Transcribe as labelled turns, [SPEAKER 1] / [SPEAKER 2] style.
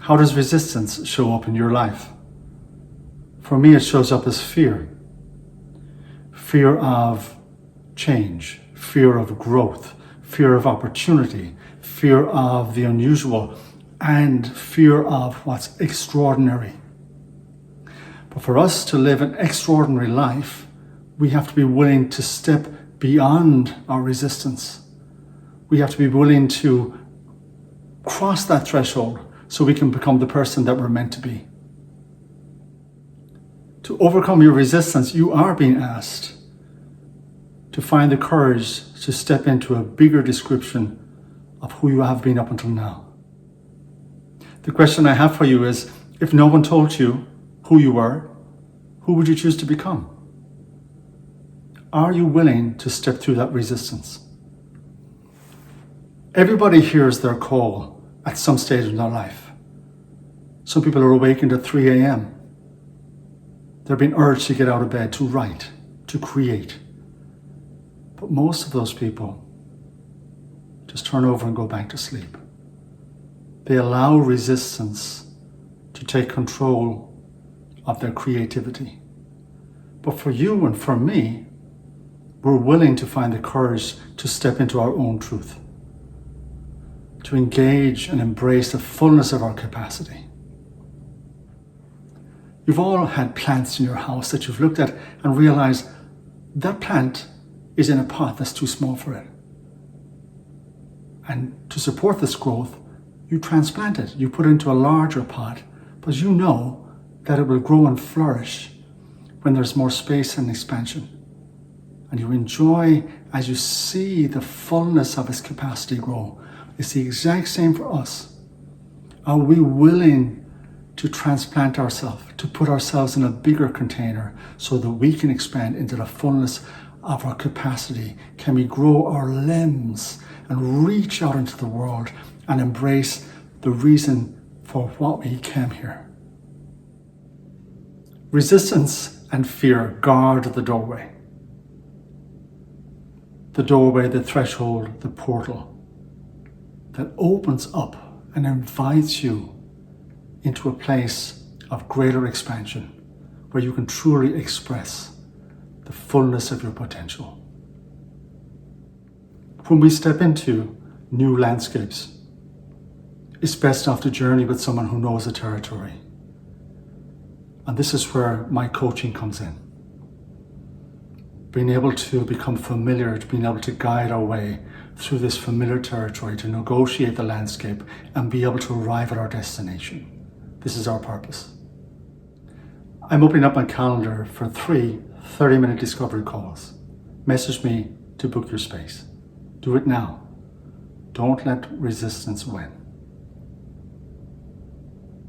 [SPEAKER 1] How does resistance show up in your life? For me, it shows up as fear. Fear of change, fear of growth, fear of opportunity, fear of the unusual, and fear of what's extraordinary. But for us to live an extraordinary life, we have to be willing to step beyond our resistance. We have to be willing to cross that threshold so we can become the person that we're meant to be. To overcome your resistance, you are being asked to find the courage to step into a bigger description of who you have been up until now. The question I have for you is, if no one told you who you were, who would you choose to become? Are you willing to step through that resistance? Everybody hears their call at some stage in their life. Some people are awakened at 3 a.m. They're being urged to get out of bed, to write, to create. But most of those people just turn over and go back to sleep. They allow resistance to take control of their creativity. But for you and for me, we're willing to find the courage to step into our own truth, to engage and embrace the fullness of our capacity. You've all had plants in your house that you've looked at and realized that plant is in a pot that's too small for it. And to support this growth, you transplant it, you put it into a larger pot, but you know that it will grow and flourish when there's more space and expansion. And you enjoy as you see the fullness of its capacity grow. It's the exact same for us. Are we willing to transplant ourselves, to put ourselves in a bigger container so that we can expand into the fullness of our capacity? Can we grow our limbs and reach out into the world and embrace the reason for what we came here? Resistance and fear guard the doorway. The doorway, the threshold, the portal that opens up and invites you into a place of greater expansion where you can truly express the fullness of your potential. When we step into new landscapes, it's best off to journey with someone who knows the territory. And this is where my coaching comes in. Being able to become familiar, to being able to guide our way through this familiar territory, to negotiate the landscape and be able to arrive at our destination. This is our purpose. I'm opening up my calendar for 3 30-minute discovery calls. Message me to book your space. Do it now. Don't let resistance win.